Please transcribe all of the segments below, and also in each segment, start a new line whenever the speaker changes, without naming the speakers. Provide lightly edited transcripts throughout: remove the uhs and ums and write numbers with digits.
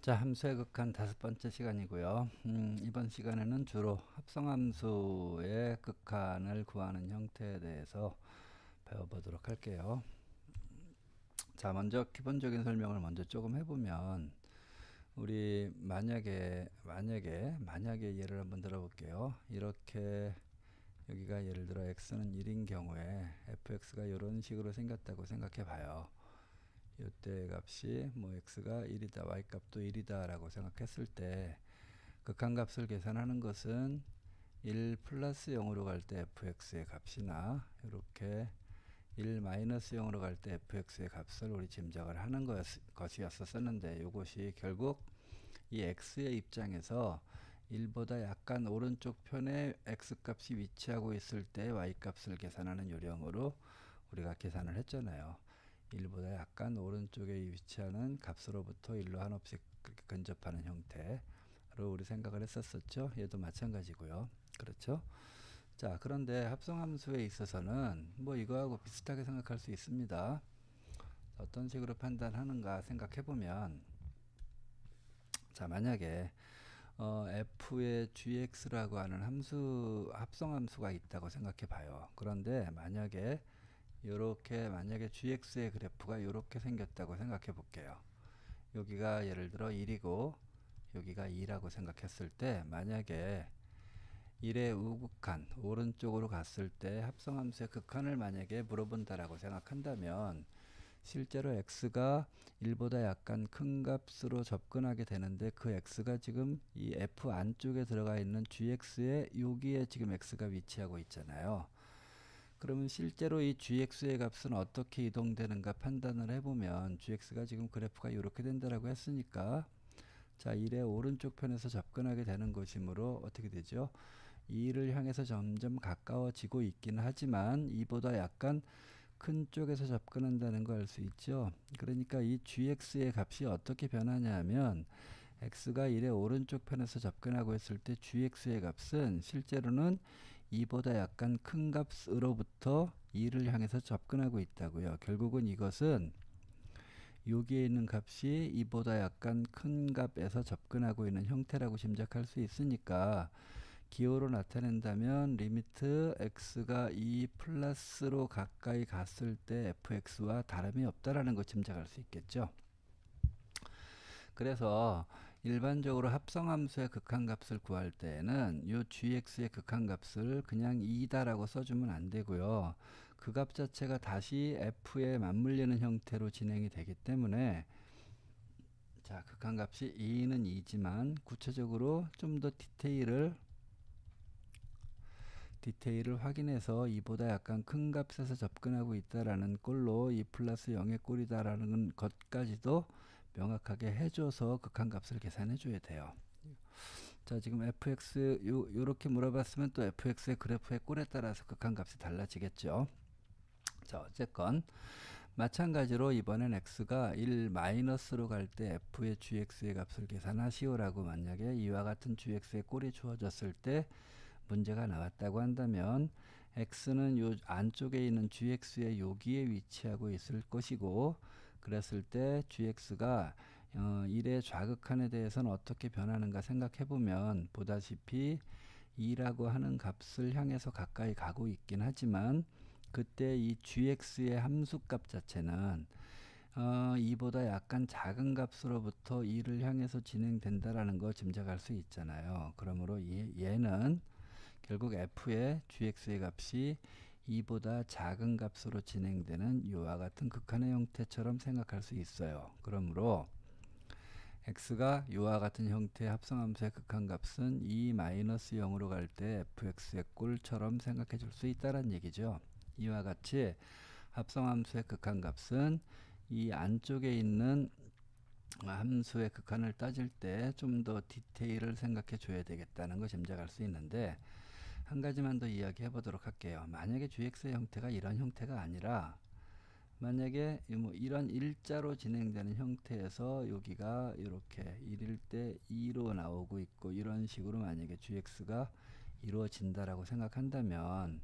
자, 함수의 극한 5번째 시간이고요. 이번 시간에는 주로 합성함수의 극한을 구하는 형태에 대해서 배워보도록 할게요. 자, 먼저 기본적인 설명을 먼저 조금 해보면, 우리 만약에 예를 한번 들어볼게요. 이렇게 여기가 예를 들어 x는 1인 경우에 fx가 이런 식으로 생겼다고 생각해 봐요. 이때 값이 뭐 x가 1이다, y 값도 1이다 라고 생각했을 때 극한값을 계산하는 것은 1 플러스 0으로 갈 때 fx의 값이나 이렇게 1 마이너스 0으로 갈 때 fx의 값을 우리 짐작을 하는 것이었었는데, 이것이 결국 이 x의 입장에서 1보다 약간 오른쪽 편에 x값이 위치하고 있을 때 y값을 계산하는 요령으로 우리가 계산을 했잖아요. 1보다 약간 오른쪽에 위치하는 값으로부터 1로 한없이 그렇게 근접하는 형태로 우리 생각을 했었죠. 얘도 마찬가지고요. 그렇죠? 자, 그런데 합성함수에 있어서는 뭐 이거하고 비슷하게 생각할 수 있습니다. 어떤 식으로 판단하는가 생각해보면, 자, 만약에 f의 gx라고 하는 합성함수가 있다고 생각해 봐요. 그런데 만약에 gx의 그래프가 이렇게 생겼다고 생각해 볼게요. 여기가 예를 들어 1이고 여기가 2라고 생각했을 때, 만약에 1의 우극한 오른쪽으로 갔을 때 합성함수의 극한을 만약에 물어본다라고 생각한다면, 실제로 x가 1보다 약간 큰 값으로 접근하게 되는데, 그 x가 지금 이 f 안쪽에 들어가 있는 gx의 여기에 지금 x가 위치하고 있잖아요. 그러면 실제로 이 gx의 값은 어떻게 이동되는가 판단을 해보면, gx가 지금 그래프가 이렇게 된다라고 했으니까, 자, 1의 오른쪽 편에서 접근하게 되는 것이므로 어떻게 되죠? 2를 향해서 점점 가까워지고 있긴 하지만 2보다 약간 큰 쪽에서 접근한다는 걸 알 수 있죠. 그러니까 이 gx의 값이 어떻게 변하냐 하면, x가 1의 오른쪽 편에서 접근하고 있을 때 gx의 값은 실제로는 2보다 약간 큰 값으로부터 2를 향해서 접근하고 있다고요. 결국은 이것은 여기에 있는 값이 2보다 약간 큰 값에서 접근하고 있는 형태라고 짐작할 수 있으니까, 기호로 나타낸다면 리미트 x가 2 플러스로 가까이 갔을 때 fx와 다름이 없다라는 거 짐작할 수 있겠죠. 그래서 일반적으로 합성함수의 극한값을 구할 때에는 이 gx의 극한값을 그냥 2다라고 써주면 안 되고요. 그 값 자체가 다시 f에 맞물리는 형태로 진행이 되기 때문에, 자, 극한값이 2는 2지만 구체적으로 좀 더 디테일을 확인해서 이보다 약간 큰 값에서 접근하고 있다라는 꼴로 2 플러스 0의 꼴이다라는 것까지도 명확하게 해줘서 극한값을 계산해 줘야 돼요. 자, 지금 fx 요렇게 물어봤으면 또 fx의 그래프의 꼴에 따라서 극한값이 달라지겠죠. 자, 어쨌건 마찬가지로 이번엔 x가 1 마이너스로 갈 때 f의 gx의 값을 계산하시오라고 만약에 이와 같은 gx의 꼴이 주어졌을 때 문제가 나왔다고 한다면, x는 요 안쪽에 있는 gx의 여기에 위치하고 있을 것이고, 그랬을 때 gx가 1의 좌극한에 대해서는 어떻게 변하는가 생각해보면, 보다시피 2라고 하는 값을 향해서 가까이 가고 있긴 하지만, 그때 이 gx의 함수값 자체는 2보다 약간 작은 값으로부터 2를 향해서 진행된다라는 거 짐작할 수 있잖아요. 그러므로 얘는 결국 f의 gx의 값이 2보다 작은 값으로 진행되는 이와 같은 극한의 형태처럼 생각할 수 있어요. 그러므로 x가 이와 같은 형태의 합성함수의 극한값은 2-0으로 갈 때 fx의 꼴처럼 생각해 줄 수 있다는 얘기죠. 이와 같이 합성함수의 극한값은 이 안쪽에 있는 함수의 극한을 따질 때 좀 더 디테일을 생각해 줘야 되겠다는 거 짐작할 수 있는데, 한 가지만 더 이야기해 보도록 할게요. 만약에 gx의 형태가 이런 형태가 아니라, 만약에 뭐 이런 일자로 진행되는 형태에서 여기가 이렇게 1일 때 2로 나오고 있고, 이런 식으로 만약에 gx가 이루어진다라고 생각한다면,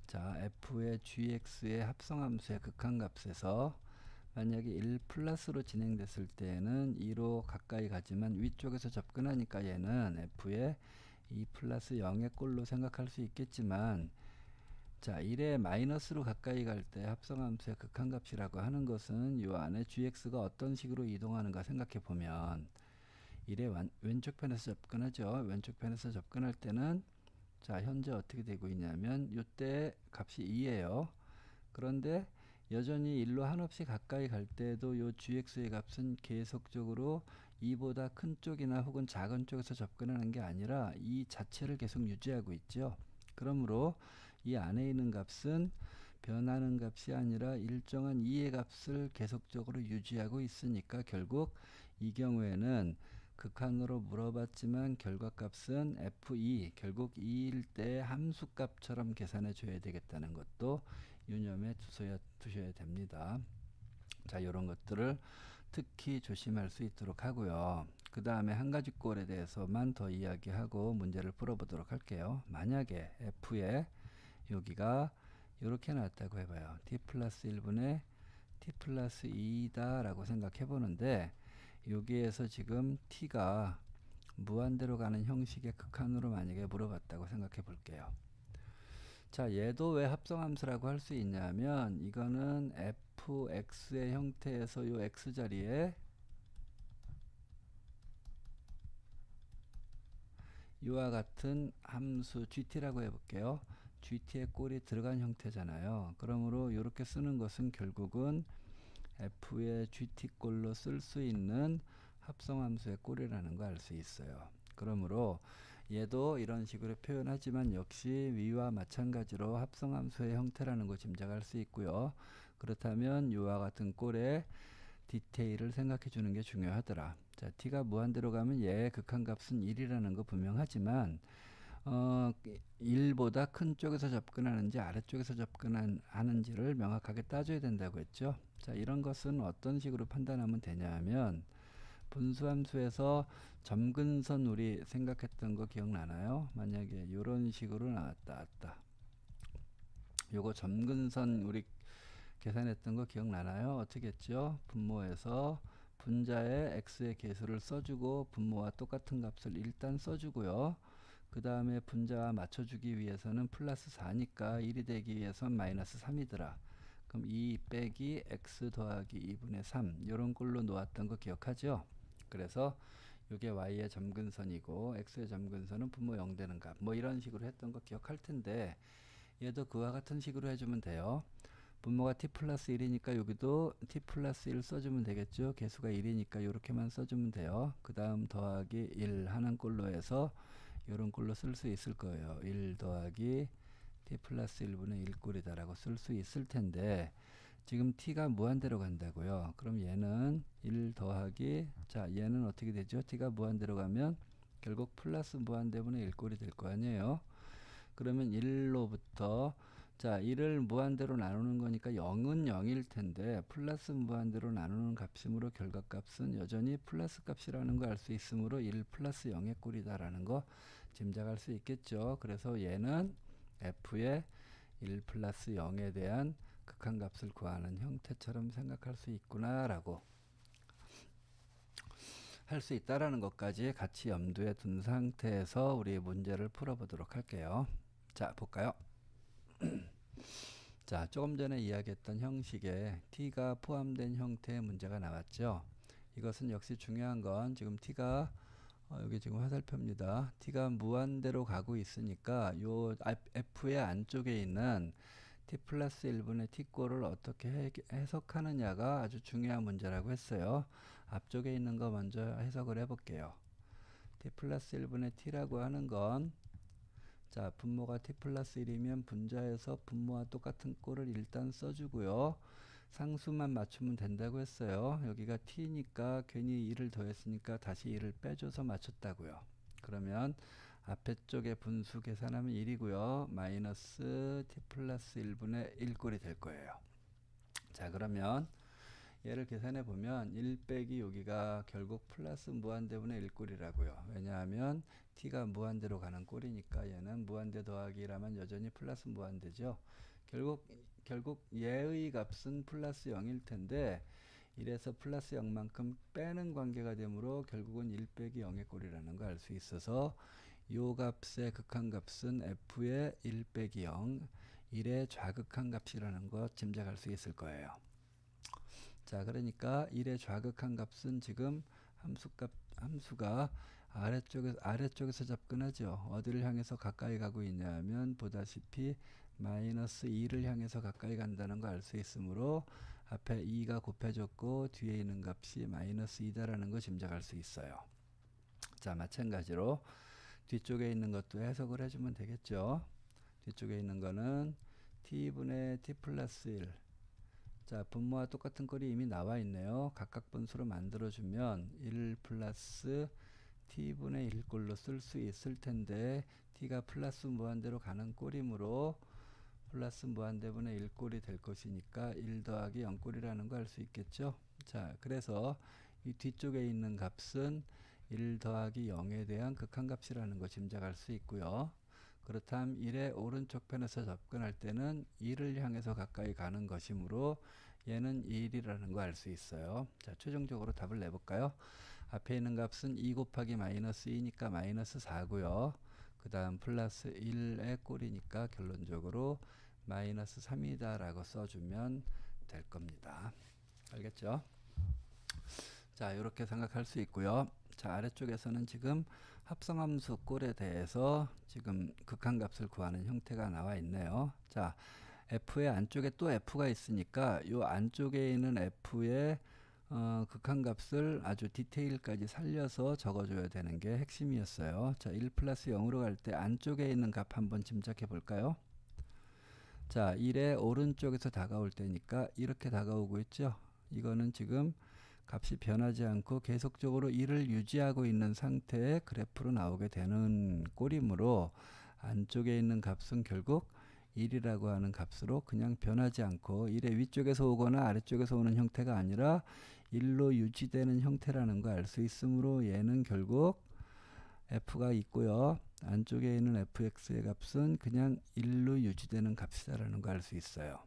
자, f의 gx의 합성함수의 극한값에서 만약에 1 플러스로 진행됐을 때는 2로 가까이 가지만 위쪽에서 접근하니까 얘는 f의 2 플러스 0의 꼴로 생각할 수 있겠지만, 자 1에 마이너스로 가까이 갈 때 합성함수의 극한값이라고 하는 것은 이 안에 gx가 어떤 식으로 이동하는가 생각해 보면 1의 왼쪽 편에서 접근하죠. 왼쪽 편에서 접근할 때는 자 현재 어떻게 되고 있냐면 이때 값이 2예요. 그런데 여전히 1로 한없이 가까이 갈 때도 요 gx의 값은 계속적으로 2보다 큰 쪽이나 혹은 작은 쪽에서 접근하는 게 아니라 이 자체를 계속 유지하고 있죠. 그러므로 이 안에 있는 값은 변하는 값이 아니라 일정한 2의 값을 계속적으로 유지하고 있으니까 결국 이 경우에는 극한으로 물어봤지만 결과값은 f2, 결국 2일 때 함수값처럼 계산해 줘야 되겠다는 것도 유념해 두셔야 됩니다. 자, 이런 것들을 특히 조심할 수 있도록 하고요. 그 다음에 한 가지 꼴에 대해서만 더 이야기하고 문제를 풀어보도록 할게요. 만약에 f에 여기가 이렇게 나왔다고 해봐요. t 플러스 1분의 t 플러스 2다 라고 생각해 보는데, 여기에서 지금 t가 무한대로 가는 형식의 극한으로 만약에 물어봤다고 생각해 볼게요. 자, 얘도 왜 합성함수라고 할 수 있냐면 이거는 fx의 형태에서 요 x자리에 이와 같은 함수 gt라고 해볼게요. gt의 꼴이 들어간 형태잖아요. 그러므로 이렇게 쓰는 것은 결국은 f의 gt 꼴로 쓸 수 있는 합성함수의 꼴이라는 거 알 수 있어요. 그러므로 얘도 이런 식으로 표현하지만 역시 위와 마찬가지로 합성함수의 형태라는 거 짐작할 수 있고요. 그렇다면 이와 같은 꼴의 디테일을 생각해 주는 게 중요하더라. 자, t가 무한대로 가면 얘의 극한값은 1이라는 거 분명하지만 1보다 큰 쪽에서 접근하는지 아래쪽에서 접근하는지를 명확하게 따져야 된다고 했죠. 자, 이런 것은 어떤 식으로 판단하면 되냐 하면 분수함수에서 점근선 우리 생각했던 거 기억나나요? 만약에 이런 식으로 나왔다. 요거 점근선 우리 계산했던 거 기억나나요? 어떻게 했죠? 분모에서 분자의 x의 개수를 써주고 분모와 똑같은 값을 일단 써주고요. 그 다음에 분자와 맞춰주기 위해서는 플러스 4니까 1이 되기 위해선 마이너스 3이더라. 그럼 2 빼기 x 더하기 2분의 3 이런 꼴로 놓았던 거 기억하죠? 그래서 이게 y의 점근선이고 x의 점근선은 분모 0 되는 값, 뭐 이런 식으로 했던 거 기억할 텐데, 얘도 그와 같은 식으로 해주면 돼요. 분모가 t 플러스 1이니까 여기도 t 플러스 1 써주면 되겠죠. 개수가 1이니까 이렇게만 써주면 돼요. 그 다음 더하기 1 하는 꼴로 해서 이런 꼴로 쓸 수 있을 거예요. 1 더하기 t 플러스 1분의 1꼴이다 라고 쓸 수 있을 텐데, 지금 t가 무한대로 간다고요. 그럼 얘는 1 더하기, 자 얘는 어떻게 되죠? t가 무한대로 가면 결국 플러스 무한대분의 1꼴이 될 거 아니에요. 그러면 1로부터 자 1을 무한대로 나누는 거니까 0은 0일 텐데 플러스 무한대로 나누는 값이므로 결과값은 여전히 플러스 값이라는 거 알 수 있으므로 1 플러스 0의 꼴이다 라는 거 짐작할 수 있겠죠. 그래서 얘는 f의 1 플러스 0에 대한 극한값을 구하는 형태처럼 생각할 수 있구나 라고 할 수 있다라는 것까지 같이 염두에 둔 상태에서 우리 문제를 풀어보도록 할게요. 자, 볼까요? 자, 조금 전에 이야기했던 형식에 t가 포함된 형태의 문제가 나왔죠. 이것은 역시 중요한 건 지금 t가 여기 지금 화살표입니다. t가 무한대로 가고 있으니까 요 f의 안쪽에 있는 t 플러스 1분의 t꼴을 어떻게 해석하느냐가 아주 중요한 문제라고 했어요. 앞쪽에 있는 거 먼저 해석을 해볼게요. t 플러스 1분의 t라고 하는 건, 자 분모가 t 플러스 1이면 분자에서 분모와 똑같은 꼴을 일단 써주고요. 상수만 맞추면 된다고 했어요. 여기가 t니까 괜히 1을 더했으니까 다시 1을 빼줘서 맞췄다고요. 그러면 앞에 쪽에 분수 계산하면 1이고요. 마이너스 t 플러스 1분의 1꼴이 될 거예요. 자, 그러면 얘를 계산해 보면 1 빼기 여기가 결국 플러스 무한대분의 1꼴이라고요. 왜냐하면 t가 무한대로 가는 꼴이니까 얘는 무한대 더하기라면 여전히 플러스 무한대죠. 결국 얘의 값은 플러스 0일 텐데 1에서 플러스 0만큼 빼는 관계가 되므로 결국은 1 빼기 0의 꼴이라는 걸 알 수 있어서 요 값의 극한값은 f의 1 빼기 0, 1의 좌극한 값이라는 것 짐작할 수 있을 거예요. 자, 그러니까 1의 좌극한 값은 지금 함수가 아래쪽에서 접근하죠. 어디를 향해서 가까이 가고 있냐면 보다시피 마이너스 2를 향해서 가까이 간다는 거 알 수 있으므로 앞에 2가 곱해졌고 뒤에 있는 값이 마이너스 2다라는 거 짐작할 수 있어요. 자, 마찬가지로 뒤쪽에 있는 것도 해석을 해주면 되겠죠. 뒤쪽에 있는 거는 t분의 t 플러스 1. 자, 분모와 똑같은 꼴이 이미 나와 있네요. 각각 분수로 만들어주면 1 플러스 t분의 1 꼴로 쓸 수 있을 텐데 t가 플러스 무한대로 가는 꼴이므로 플러스 무한대분의 1 꼴이 될 것이니까 1 더하기 0 꼴이라는 거 알 수 있겠죠. 자, 그래서 이 뒤쪽에 있는 값은 1 더하기 0에 대한 극한값이라는 거 짐작할 수 있고요. 그렇다면 1의 오른쪽 편에서 접근할 때는 1을 향해서 가까이 가는 것이므로 얘는 1이라는 거 알 수 있어요. 자, 최종적으로 답을 내볼까요? 앞에 있는 값은 2 곱하기 마이너스 2니까 마이너스 4고요. 그 다음 플러스 1의 꼴이니까 결론적으로 마이너스 3이다 라고 써주면 될 겁니다. 알겠죠? 자, 이렇게 생각할 수 있고요. 자, 아래쪽에서는 지금 합성함수 꼴에 대해서 지금 극한값을 구하는 형태가 나와 있네요. 자, f의 안쪽에 또 f가 있으니까 이 안쪽에 있는 f의 극한값을 아주 디테일까지 살려서 적어줘야 되는 게 핵심이었어요. 자, 1 플러스 0으로 갈 때 안쪽에 있는 값 한번 짐작해 볼까요? 자, 1의 오른쪽에서 다가올 때니까 이렇게 다가오고 있죠. 이거는 지금 값이 변하지 않고 계속적으로 1을 유지하고 있는 상태의 그래프로 나오게 되는 꼴이므로 안쪽에 있는 값은 결국 1이라고 하는 값으로 그냥 변하지 않고 1의 위쪽에서 오거나 아래쪽에서 오는 형태가 아니라 1로 유지되는 형태라는 거 알 수 있으므로 얘는 결국 f가 있고요. 안쪽에 있는 fx의 값은 그냥 1로 유지되는 값이다라는 거 알 수 있어요.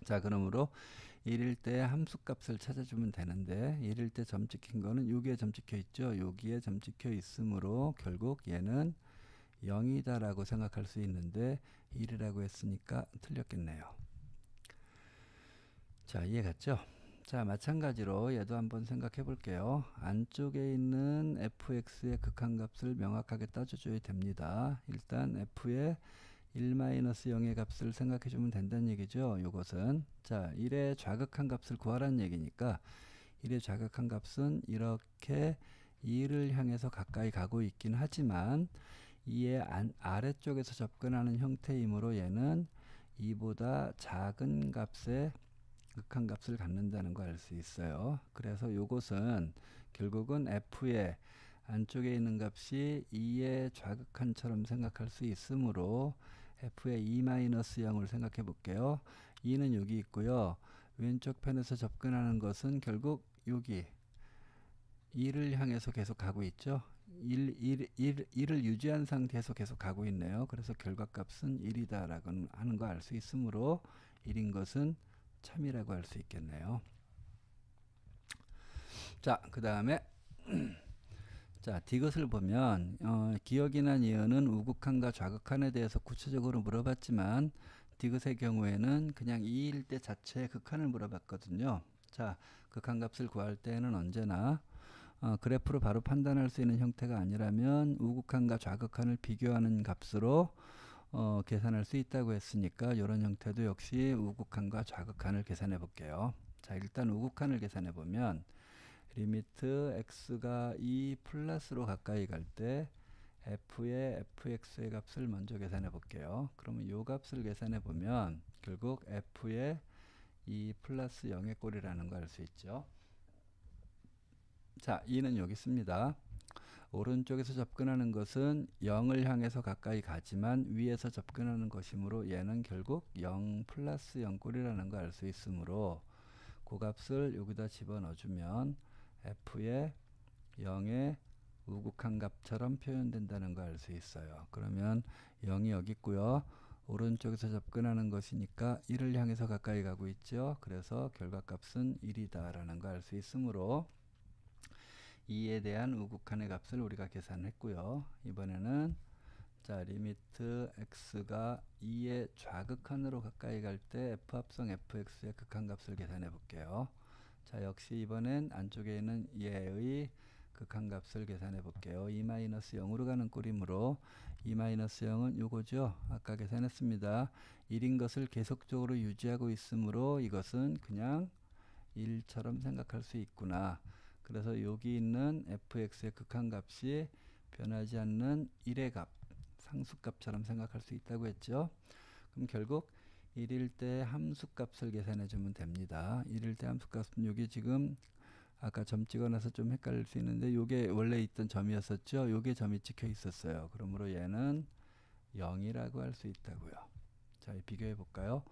자, 그러므로 1일 때 함수값을 찾아주면 되는데 1일 때 점 찍힌 거는 여기에 점 찍혀 있죠. 여기에 점 찍혀 있으므로 결국 얘는 0이다 라고 생각할 수 있는데 1이라고 했으니까 틀렸겠네요. 자, 이해 갔죠? 자, 마찬가지로 얘도 한번 생각해 볼게요. 안쪽에 있는 fx의 극한값을 명확하게 따져줘야 됩니다. 일단 f의 1-0의 값을 생각해 주면 된다는 얘기죠. 이것은 자, 1의 좌극한 값을 구하라는 얘기니까 1의 좌극한 값은 이렇게 2를 향해서 가까이 가고 있긴 하지만 2의 아래쪽에서 접근하는 형태이므로 얘는 2보다 작은 값의 극한값을 갖는다는 걸 알 수 있어요. 그래서 이것은 결국은 f의 안쪽에 있는 값이 2의 좌극한처럼 생각할 수 있으므로 f의 2-0을 생각해 볼게요. 2는 여기 있고요. 왼쪽 편에서 접근하는 것은 결국 여기 2를 향해서 계속 가고 있죠. 1을 유지한 상태에서 계속 가고 있네요. 그래서 결과값은 1이다 라고 하는 거 알 수 있으므로 1인 것은 참이라고 할 수 있겠네요. 자, 그 다음에 자, 디귿을 보면 기억이나 니은은 우극한과 좌극한에 대해서 구체적으로 물어봤지만 디귿의 경우에는 그냥 2일 때 자체의 극한을 물어봤거든요. 자, 극한값을 구할 때는 언제나 그래프로 바로 판단할 수 있는 형태가 아니라면 우극한과 좌극한을 비교하는 값으로 계산할 수 있다고 했으니까 이런 형태도 역시 우극한과 좌극한을 계산해 볼게요. 자, 일단 우극한을 계산해 보면 리미트 x가 2 플러스로 가까이 갈 때 f의 fx의 값을 먼저 계산해 볼게요. 그러면 이 값을 계산해 보면 결국 f의 2 플러스 0의 꼴이라는 걸 알 수 있죠. 자, 2는 여기 있습니다. 오른쪽에서 접근하는 것은 0을 향해서 가까이 가지만 위에서 접근하는 것이므로 얘는 결국 0 플러스 0 꼴이라는 걸 알 수 있으므로 그 값을 여기다 집어넣어주면 f의 0의 우극한 값처럼 표현된다는 걸 알 수 있어요. 그러면 0이 여기 있고요. 오른쪽에서 접근하는 것이니까 1을 향해서 가까이 가고 있죠. 그래서 결과값은 1이다 라는 거 알 수 있으므로 2에 대한 우극한의 값을 우리가 계산했고요. 이번에는 자 리미트 x가 2의 좌극한으로 가까이 갈 때 f 합성 fx의 극한값을 계산해 볼게요. 자 역시 이번엔 안쪽에 있는 얘의 극한값을 계산해 볼게요. 2-0으로 가는 꼴이므로 2-0은 요거죠. 아까 계산했습니다. 1인 것을 계속적으로 유지하고 있으므로 이것은 그냥 1처럼 생각할 수 있구나. 그래서 여기 있는 fx의 극한값이 변하지 않는 1의 값, 상수값처럼 생각할 수 있다고 했죠. 그럼 결국 1일 때 함수값을 계산해 주면 됩니다. 1일 때 함수값은 여기 지금 아까 점 찍어놔서 좀 헷갈릴 수 있는데 요게 원래 있던 점이었었죠. 요게 점이 찍혀 있었어요. 그러므로 얘는 0이라고 할 수 있다고요. 자, 비교해 볼까요?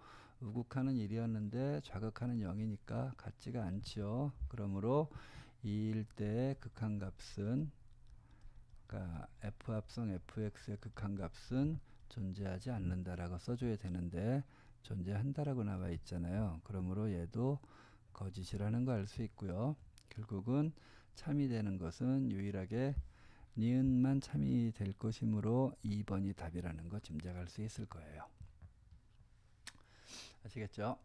우극한은 1이었는데 좌극한은 0이니까 같지가 않죠. 그러므로 2일 때 극한값은 그러니까 f 합성 fx의 극한값은 존재하지 않는다라고 써줘야 되는데 존재한다라고 나와 있잖아요. 그러므로 얘도 거짓이라는 거 알 수 있고요. 결국은 참이 되는 것은 유일하게 니은만 참이 될 것이므로 2번이 답이라는 거 짐작할 수 있을 거예요. 아시겠죠?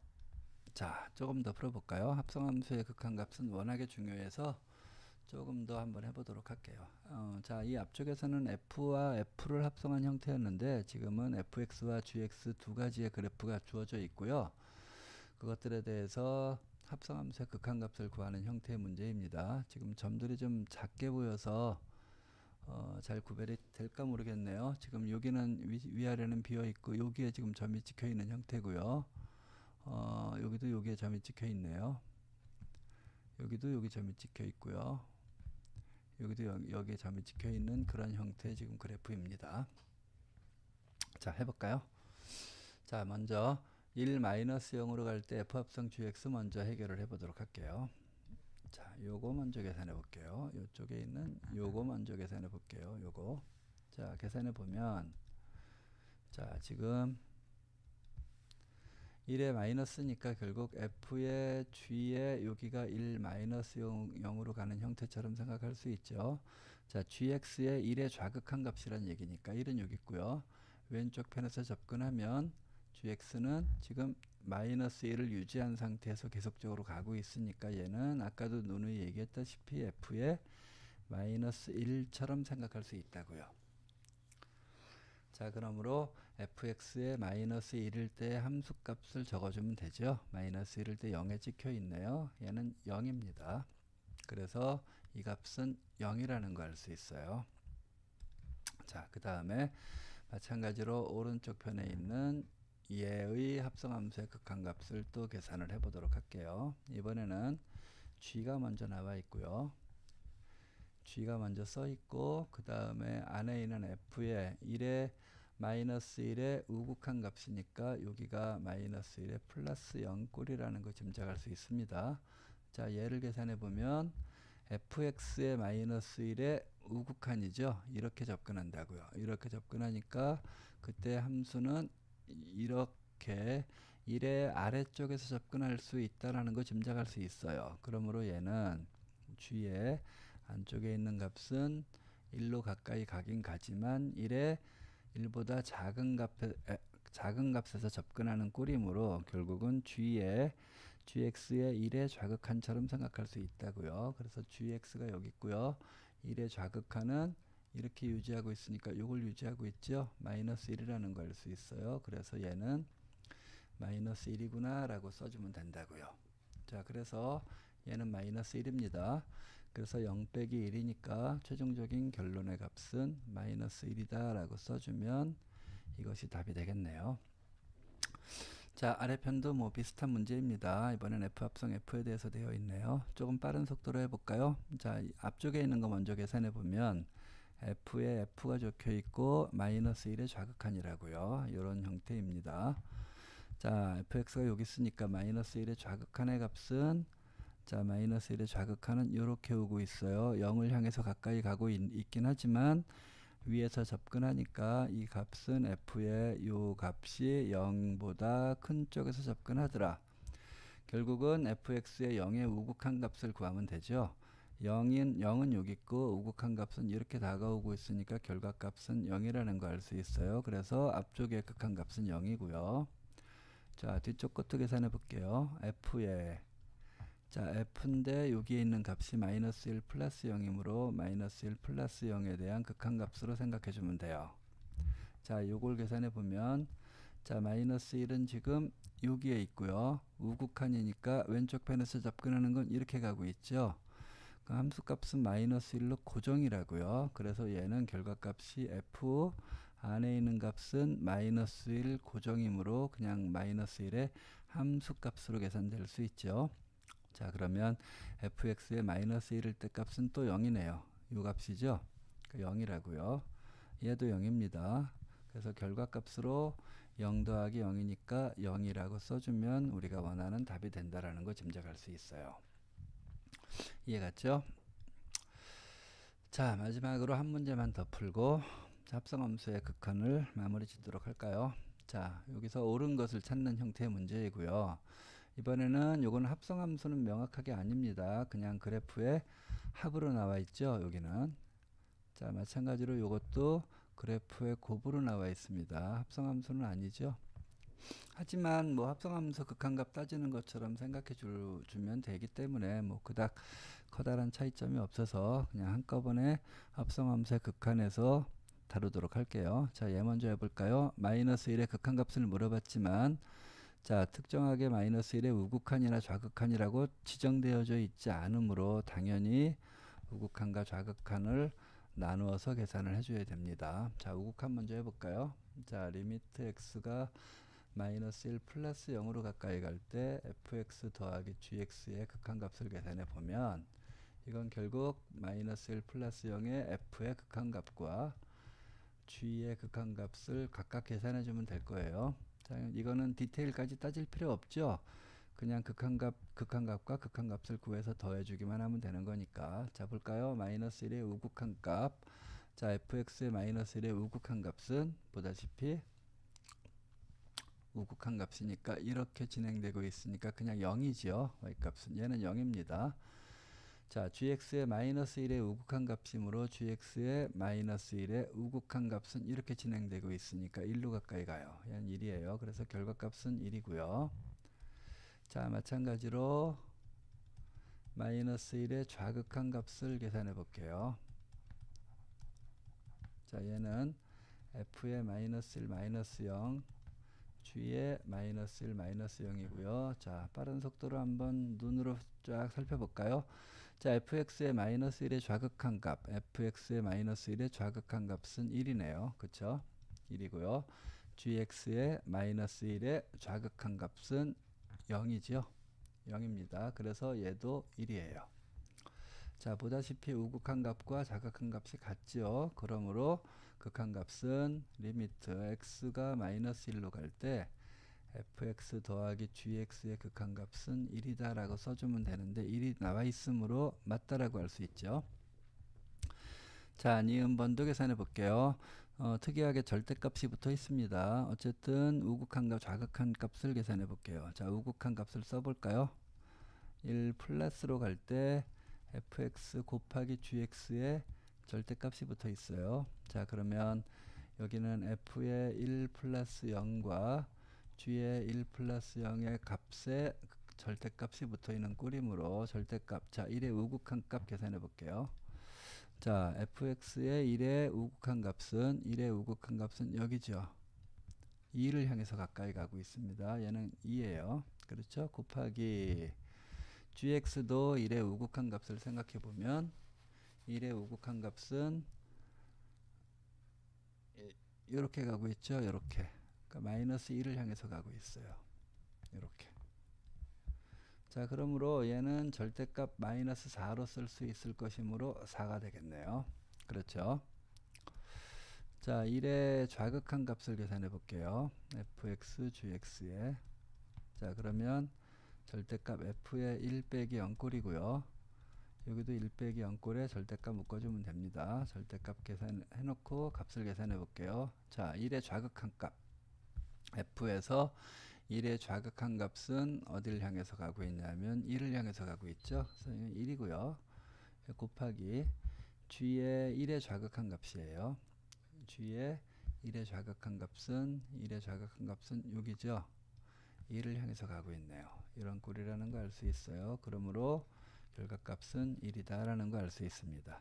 자, 조금 더 풀어볼까요? 합성함수의 극한값은 워낙에 중요해서 조금 더 한번 해보도록 할게요. 자, 이 앞쪽에서는 f와 f를 합성한 형태였는데 지금은 fx와 gx 두 가지의 그래프가 주어져 있고요. 그것들에 대해서 합성함수의 극한값을 구하는 형태의 문제입니다. 지금 점들이 좀 작게 보여서 잘 구별이 될까 모르겠네요. 지금 여기는 위아래는 비어 있고 여기에 지금 점이 찍혀 있는 형태고요. 여기도 여기에 점이 찍혀 있네요. 여기도 여기 점이 찍혀 있고요. 여기도 여기에 점이 찍혀 있는 그런 형태의 지금 그래프입니다. 자, 해볼까요? 자, 먼저 1-0으로 갈 때 f 합성 gx 먼저 해결을 해보도록 할게요. 자, 요거 먼저 계산해 볼게요. 요쪽에 있는 요거 먼저 계산해 볼게요. 요거. 자, 계산해 보면 자, 지금 1의 마이너스니까 결국 f의 g의 여기가 1-0으로 가는 형태처럼 생각할 수 있죠. 자, gx의 1의 좌극한 값이란 얘기니까 1은 여기 있고요. 왼쪽 편에서 접근하면 gx는 지금 마이너스 1을 유지한 상태에서 계속적으로 가고 있으니까 얘는 아까도 누누이 얘기했다시피 f의 마이너스 1처럼 생각할 수 있다고요. 자, 그러므로 fx의 마이너스 1일 때 함수값을 적어주면 되죠. 마이너스 1일 때 0에 찍혀 있네요. 얘는 0입니다. 그래서 이 값은 0이라는 거 알 수 있어요. 자, 그 다음에 마찬가지로 오른쪽 편에 있는 얘의 합성함수의 극한값을 또 계산을 해보도록 할게요. 이번에는 g가 먼저 나와 있고요. g가 먼저 써 있고 그 다음에 안에 있는 f의 1의 마이너스 1의 우극한 값이니까 여기가 마이너스 1의 플러스 0꼴이라는 거 짐작할 수 있습니다. 자, 얘를 계산해 보면 fx의 마이너스 1의 우극한이죠. 이렇게 접근한다고요. 이렇게 접근하니까 그때 함수는 이렇게 1의 아래쪽에서 접근할 수 있다라는 거 짐작할 수 있어요. 그러므로 얘는 g의 안쪽에 있는 값은 1로 가까이 가긴 가지만 1의 1보다 작은 값에서 접근하는 꼴이므로 결국은 gx의 1의 좌극한처럼 생각할 수 있다고요. 그래서 gx가 여기 있고요. 1의 좌극한은 이렇게 유지하고 있으니까 이걸 유지하고 있죠. 마이너스 1이라는 걸 알 수 있어요. 그래서 얘는 마이너스 1이구나 라고 써주면 된다고요. 자, 그래서 얘는 마이너스 1입니다. 그래서 0 빼기 1이니까 최종적인 결론의 값은 마이너스 1이다 라고 써주면 이것이 답이 되겠네요. 자, 아래편도 뭐 비슷한 문제입니다. 이번엔 f합성 f에 대해서 되어 있네요. 조금 빠른 속도로 해볼까요? 자, 앞쪽에 있는 거 먼저 계산해 보면 f에 f가 적혀 있고 마이너스 1의 좌극한이라고요. 이런 형태입니다. 자, fx가 여기 있으니까 마이너스 1의 좌극한의 값은 자, 마이너스 1의 좌극한은 이렇게 오고 있어요. 0을 향해서 가까이 가고 있긴 하지만 위에서 접근하니까 이 값은 f의 요 값이 0보다 큰 쪽에서 접근하더라. 결국은 fx의 0의 우극한 값을 구하면 되죠. 0은 여기 있고 우극한 값은 이렇게 다가오고 있으니까 결과값은 0이라는 거 알 수 있어요. 그래서 앞쪽의 극한 값은 0이고요. 자, 뒤쪽 것도 계산해 볼게요. f의 자, f인데 여기에 있는 값이 마이너스 1 플러스 0이므로 마이너스 1 플러스 0에 대한 극한 값으로 생각해 주면 돼요. 자, 요걸 계산해 보면 자, 마이너스 1은 지금 여기에 있고요. 우극한이니까 왼쪽 편에서 접근하는 건 이렇게 가고 있죠. 그 함수값은 마이너스 1로 고정이라고요. 그래서 얘는 결과값이 f 안에 있는 값은 마이너스 1 고정이므로 그냥 마이너스 1의 함수값으로 계산될 수 있죠. 자, 그러면 fx의 마이너스 1일 때 값은 또 0이네요. 이 값이죠. 0이라고요. 얘도 0입니다. 그래서 결과값으로 0 더하기 0이니까 0이라고 써주면 우리가 원하는 답이 된다라는 거 짐작할 수 있어요. 이해갔죠? 자, 마지막으로 한 문제만 더 풀고 합성함수의 극한을 마무리 짓도록 할까요? 자, 여기서 옳은 것을 찾는 형태의 문제이고요. 이번에는 요거는 합성함수는 명확하게 아닙니다. 그냥 그래프의 합으로 나와 있죠. 여기는. 자, 마찬가지로 요것도 그래프의 곱으로 나와 있습니다. 합성함수는 아니죠. 하지만 뭐 합성함수 극한값 따지는 것처럼 생각해 주면 되기 때문에 뭐 그닥 커다란 차이점이 없어서 그냥 한꺼번에 합성함수의 극한에서 다루도록 할게요. 자, 얘 먼저 해볼까요? 마이너스 1의 극한값을 물어봤지만 자, 특정하게 마이너스 1의 우극한이나 좌극한이라고 지정되어져 있지 않으므로 당연히 우극한과 좌극한을 나누어서 계산을 해줘야 됩니다. 자, 우극한 먼저 해볼까요? 자, 리미트 x가 마이너스 1 플러스 0으로 가까이 갈 때 fx 더하기 gx의 극한값을 계산해 보면 이건 결국 마이너스 1 플러스 0의 f의 극한값과 g의 극한값을 각각 계산해 주면 될 거예요. 자, 이거는 디테일까지 따질 필요 없죠. 그냥 극한값과 극한값을 구해서 더해주기만 하면 되는 거니까. 자, 볼까요? 마이너스 1의 우극한값. 자, fx의 마이너스 1의 우극한값은 보다시피 우극한 값이니까 이렇게 진행되고 있으니까 그냥 0이죠. y값은 얘는 0입니다. 자, gx의 마이너스 1의 우극한 값이므로 gx의 마이너스 1의 우극한 값은 이렇게 진행되고 있으니까 1로 가까이 가요. 얘는 1이에요. 그래서 결과값은 1이고요. 자, 마찬가지로 마이너스 1의 좌극한 값을 계산해 볼게요. 자, 얘는 f의 마이너스 1 마이너스 0 g의 마이너스 1 마이너스 0이고요. 자, 빠른 속도로 한번 눈으로 쫙 살펴볼까요? 자, fx의 마이너스 1의 좌극한 값, fx의 마이너스 1의 좌극한 값은 1이네요. 그쵸? 1이고요. gx의 마이너스 1의 좌극한 값은 0이죠. 0입니다. 그래서 얘도 1이에요. 자, 보다시피 우극한 값과 좌극한 값이 같죠. 그러므로 극한값은 리미트 x가 마이너스 1로 갈 때 fx 더하기 gx의 극한값은 1이다 라고 써주면 되는데 1이 나와 있으므로 맞다라고 할 수 있죠. 자, 니은 번도 계산해 볼게요. 특이하게 절대값이 붙어 있습니다. 어쨌든 우극한 값, 좌극한 값을 계산해 볼게요. 자, 우극한 값을 써볼까요? 1 플러스로 갈 때 fx 곱하기 gx의 절대값이 붙어 있어요. 자, 그러면 여기는 f의 1 플러스 0과 g의 1 플러스 0의 값에 절대값이 붙어 있는 꼴이므로 절대값, 자, 1의 우극한 값 계산해 볼게요. 자, fx의 1의 우극한 값은 여기죠. 2를 향해서 가까이 가고 있습니다. 얘는 2예요. 그렇죠? 곱하기 gx도 1의 우극한 값을 생각해 보면 1의 우극한 값은 이렇게 가고 있죠. 이렇게. 그러니까 마이너스 1을 향해서 가고 있어요. 이렇게. 자, 그러므로 얘는 절대값 마이너스 4로 쓸 수 있을 것이므로 4가 되겠네요. 그렇죠. 자, 1의 좌극한 값을 계산해 볼게요. fx, gx에. 자, 그러면 절대값 f의 1 빼기 0꼴이고요. 여기도 1 빼기 0꼴에 절대값 묶어주면 됩니다. 절대값 계산해 놓고 값을 계산해 볼게요. 자, 1의 좌극한 값 f에서 1의 좌극한 값은 어디를 향해서 가고 있냐면 1을 향해서 가고 있죠. 그래서 1이고요. 곱하기 g의 1의 좌극한 값이에요. g의 1의 좌극한 값은 6이죠. 1을 향해서 가고 있네요. 이런 꼴이라는 거 알 수 있어요. 그러므로 결과값은 1이다 라는 거 알 수 있습니다.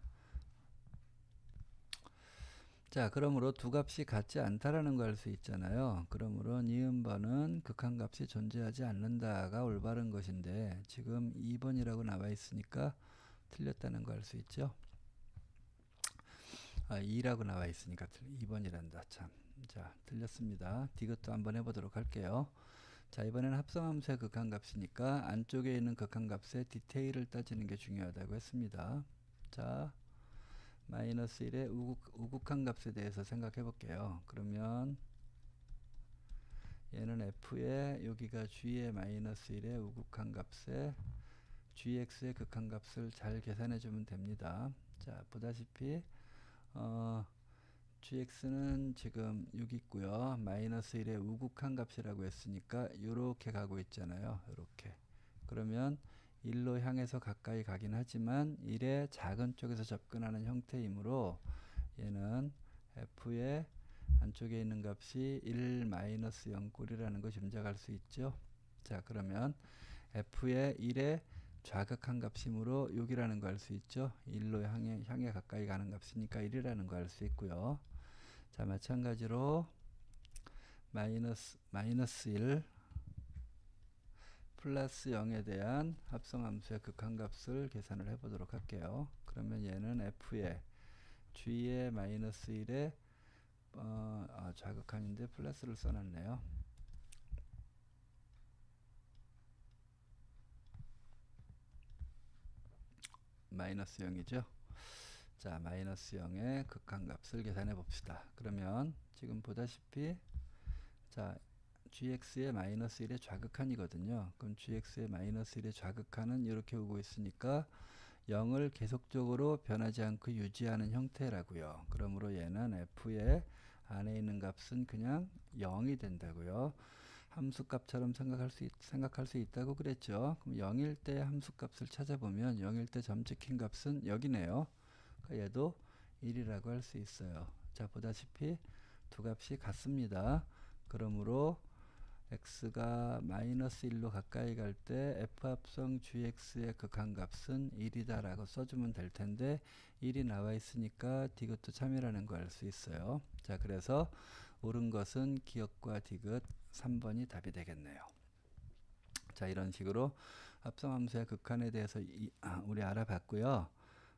자, 그러므로 두 값이 같지 않다라는 거 알 수 있잖아요. 그러므로 니은번은 극한값이 존재하지 않는다가 올바른 것인데 지금 2번이라고 나와 있으니까 틀렸다는 거 알 수 있죠. 2라고 나와 있으니까 2번이란다. 참. 자, 틀렸습니다. 디귿도 한번 해보도록 할게요. 자, 이번에는 합성함수의 극한값이니까 안쪽에 있는 극한값의 디테일을 따지는 게 중요하다고 했습니다. 자, 마이너스 1의 우극한 값에 대해서 생각해 볼게요. 그러면 얘는 f의 여기가 g의 마이너스 1의 우극한 값에 gx의 극한값을 잘 계산해 주면 됩니다. 자, 보다시피 gx는 지금 6 있고요. 마이너스 1의 우극한 값이라고 했으니까 이렇게 가고 있잖아요. 이렇게. 그러면 1로 향해서 가까이 가긴 하지만 1의 작은 쪽에서 접근하는 형태이므로 얘는 f의 안쪽에 있는 값이 1 마이너스 0꼴이라는 거 짐작할 수 있죠. 자, 그러면 f의 1의 좌극한 값이므로 6이라는 거 알 수 있죠. 1로 향해 가까이 가는 값이니까 1이라는 거 알 수 있고요. 자, 마찬가지로 마이너스 1 플러스 0에 대한 합성함수의 극한값을 계산을 해보도록 할게요. 그러면 얘는 f의 g의 마이너스 1의 좌극한인데 플러스를 써놨네요. 마이너스 0이죠. 자, 마이너스 0의 극한값을 계산해 봅시다. 그러면 지금 보다시피 자, gx의 마이너스 1의 좌극한이거든요. 그럼 gx의 마이너스 1의 좌극한은 이렇게 오고 있으니까 0을 계속적으로 변하지 않고 유지하는 형태라고요. 그러므로 얘는 f의 안에 있는 값은 그냥 0이 된다고요. 함수값처럼 생각할 수 있다고 그랬죠. 그럼 0일 때 함수값을 찾아보면 0일 때 점 찍힌 값은 여기네요. 그러니까 얘도 1이라고 할 수 있어요. 자, 보다시피 두 값이 같습니다. 그러므로 x가 마이너스 1로 가까이 갈 때 f합성 gx의 극한값은 1이다 라고 써주면 될 텐데 1이 나와 있으니까 디귿도 참이라는 거 알 수 있어요. 자, 그래서 옳은 것은 기역과 디귿 3번이 답이 되겠네요. 자, 이런 식으로 합성함수의 극한에 대해서 우리 알아봤고요.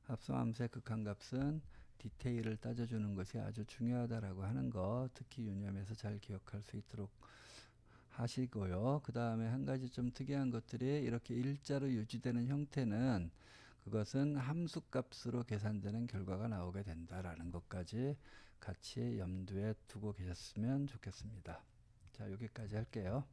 합성함수의 극한값은 디테일을 따져주는 것이 아주 중요하다라고 하는 거 특히 유념해서 잘 기억할 수 있도록 하시고요. 그 다음에 한 가지 좀 특이한 것들이 이렇게 일자로 유지되는 형태는 그것은 함수값으로 계산되는 결과가 나오게 된다라는 것까지 같이 염두에 두고 계셨으면 좋겠습니다. 자, 여기까지 할게요.